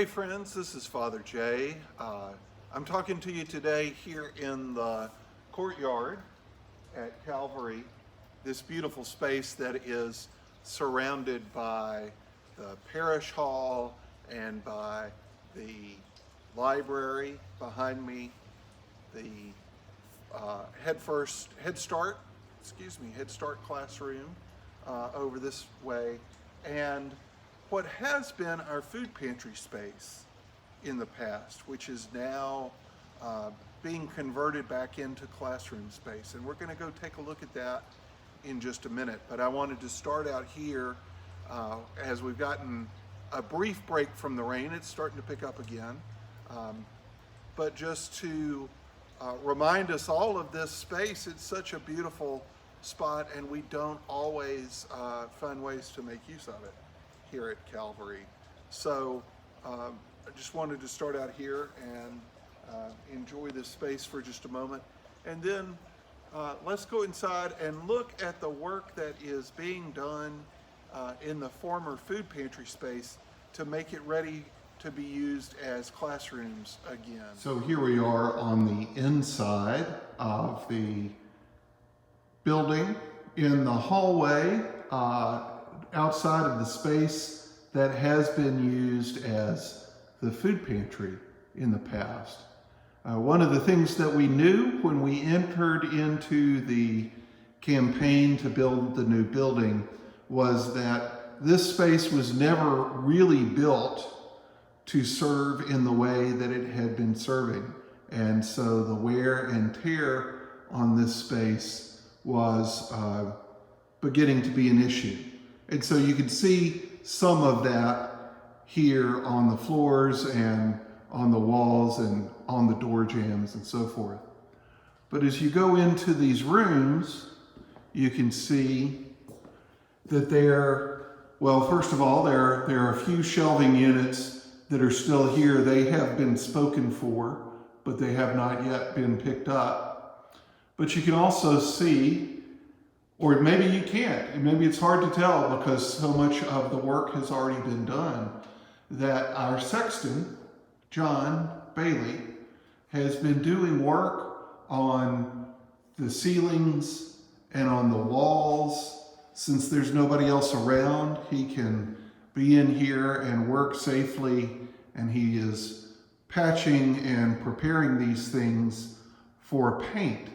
Hey friends, this is Father Jay. I'm talking to you today here in the courtyard at Calvary, this beautiful space that is surrounded by the parish hall and by the library behind me, the Head Start classroom over this way, and what has been our food pantry space in the past, which is now being converted back into classroom space. And we're going to go take a look at that in just a minute. But I wanted to start out here as we've gotten a brief break from the rain. It's starting to pick up again. But just to remind us all of this space, it's such a beautiful spot, and we don't always find ways to make use of it here at Calvary. So I just wanted to start out here and enjoy this space for just a moment. And then let's go inside and look at the work that is being done in the former food pantry space to make it ready to be used as classrooms again. So here we are on the inside of the building in the hallway outside of the space that has been used as the food pantry in the past. One of the things that we knew when we entered into the campaign to build the new building was that this space was never really built to serve in the way that it had been serving. And so the wear and tear on this space was beginning to be an issue. And so you can see some of that here on the floors and on the walls and on the door jambs and so forth. But as you go into these rooms, you can see that first of all, there are a few shelving units that are still here. They have been spoken for, but they have not yet been picked up. But you can also see, or maybe you can't, maybe it's hard to tell because so much of the work has already been done, that our sexton, John Bailey, has been doing work on the ceilings and on the walls. Since there's nobody else around, he can be in here and work safely, and he is patching and preparing these things for paint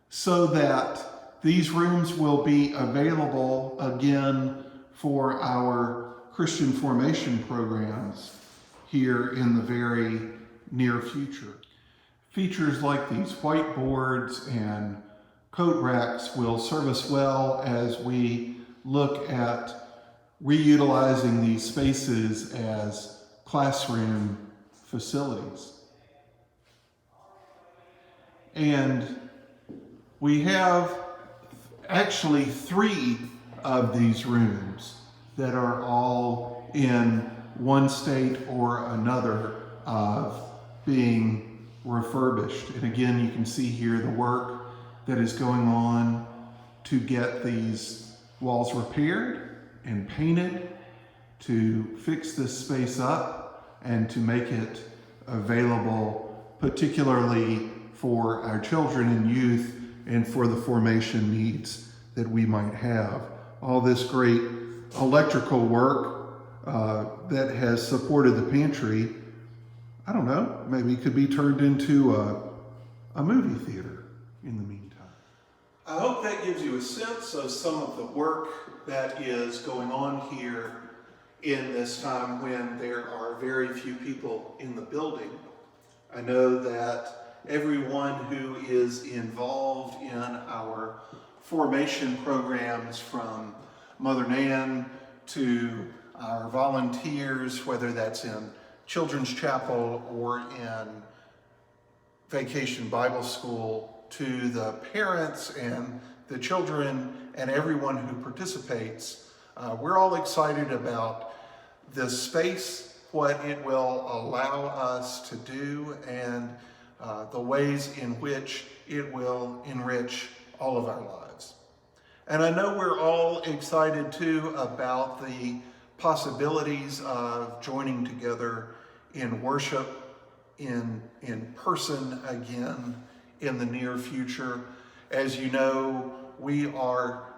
so that these rooms will be available again for our Christian formation programs here in the very near future. Features like these whiteboards and coat racks will serve us well as we look at reutilizing these spaces as classroom facilities. And we have actually 3 of these rooms that are all in one state or another of being refurbished. And again, you can see here the work that is going on to get these walls repaired and painted, to fix this space up and to make it available particularly for our children and youth and for the formation needs that we might have. All this great electrical work that has supported the pantry, I don't know, maybe it could be turned into a movie theater in the meantime. I hope that gives you a sense of some of the work that is going on here in this time when there are very few people in the building. I know that everyone who is involved in our formation programs, from Mother Nan to our volunteers, whether that's in Children's Chapel or in Vacation Bible School, to the parents and the children and everyone who participates, we're all excited about this space, what it will allow us to do, and the ways in which it will enrich all of our lives. And I know we're all excited too about the possibilities of joining together in worship in person again in the near future. As you know, we are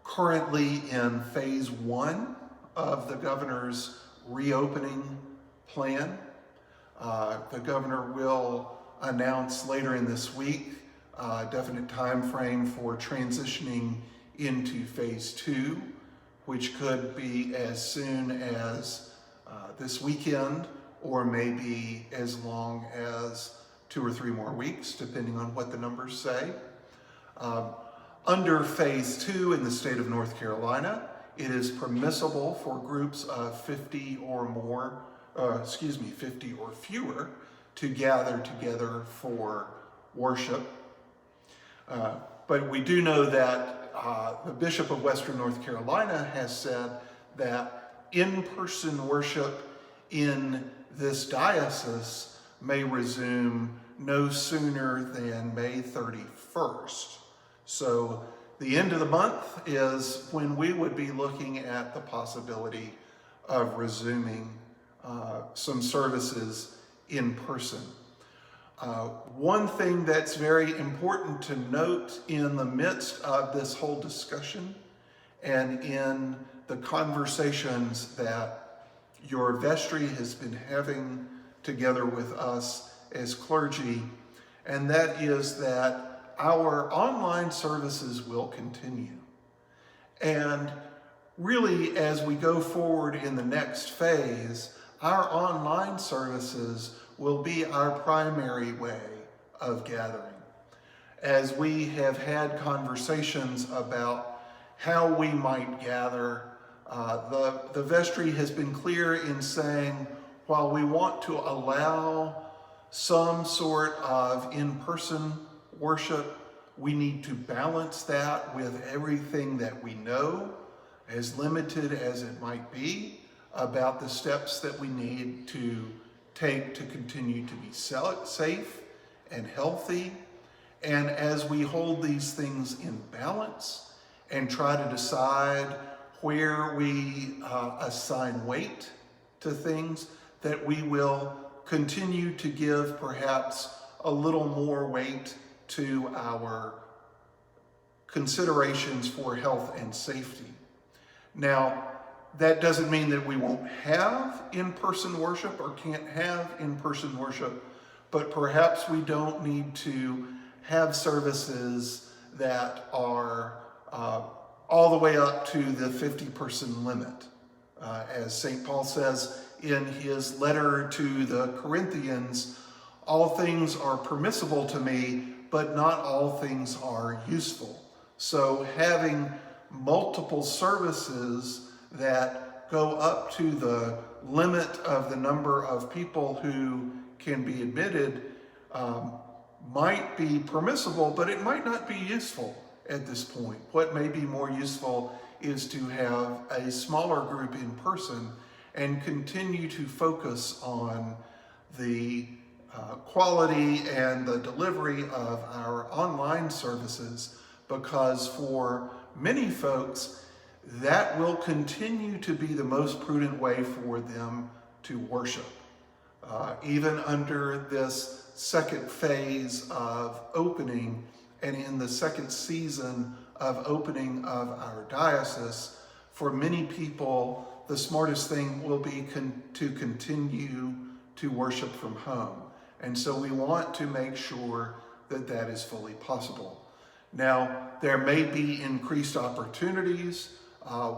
currently in phase 1 of the governor's reopening plan. The governor will announce later in this week a definite time frame for transitioning into phase 2, which could be as soon as this weekend, or maybe as long as 2 or 3 more weeks, depending on what the numbers say. Under phase 2 in the state of North Carolina, it is permissible for groups of 50 or more, 50 or fewer, to gather together for worship. But we do know that the Bishop of Western North Carolina has said that in-person worship in this diocese may resume no sooner than May 31st. So the end of the month is when we would be looking at the possibility of resuming some services in person. One thing that's very important to note in the midst of this whole discussion and in the conversations that your vestry has been having together with us as clergy, and that is that our online services will continue. And really, as we go forward in the next phase, our online services will be our primary way of gathering. As we have had conversations about how we might gather, the vestry has been clear in saying, while we want to allow some sort of in-person worship, we need to balance that with everything that we know, as limited as it might be, about the steps that we need to take to continue to be safe and healthy. And as we hold these things in balance and try to decide where we assign weight to things, that we will continue to give perhaps a little more weight to our considerations for health and safety. Now, that doesn't mean that we won't have in-person worship or can't have in-person worship, but perhaps we don't need to have services that are all the way up to the 50-person limit. As St. Paul says in his letter to the Corinthians, all things are permissible to me, but not all things are useful. So having multiple services that go up to the limit of the number of people who can be admitted might be permissible, but it might not be useful at this point. What may be more useful is to have a smaller group in person and continue to focus on the quality and the delivery of our online services, because for many folks, that will continue to be the most prudent way for them to worship. Even under this second phase of opening and in the second season of opening of our diocese, for many people, the smartest thing will be to continue to worship from home. And so we want to make sure that that is fully possible. Now, there may be increased opportunities.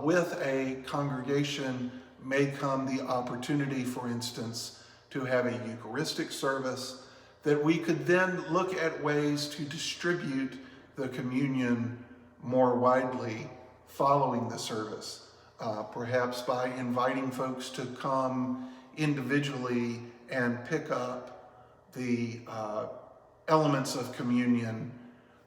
With a congregation may come the opportunity, for instance, to have a Eucharistic service, that we could then look at ways to distribute the communion more widely following the service, perhaps by inviting folks to come individually and pick up the elements of communion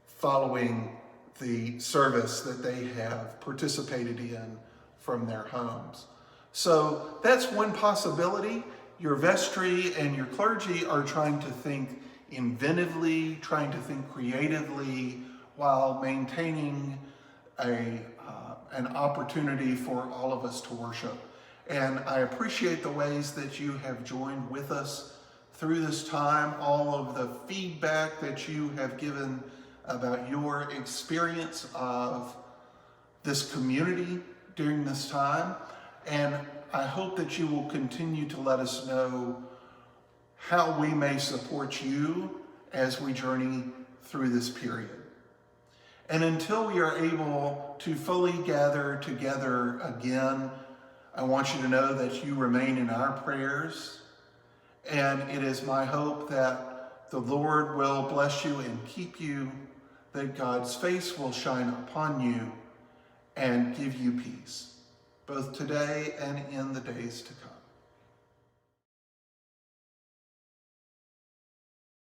following the service that they have participated in from their homes. So that's one possibility. Your vestry and your clergy are trying to think inventively, trying to think creatively, while maintaining an opportunity for all of us to worship. And I appreciate the ways that you have joined with us through this time, all of the feedback that you have given about your experience of this community during this time. And I hope that you will continue to let us know how we may support you as we journey through this period. And until we are able to fully gather together again, I want you to know that you remain in our prayers. And it is my hope that the Lord will bless you and keep you, that God's face will shine upon you and give you peace, both today and in the days to come.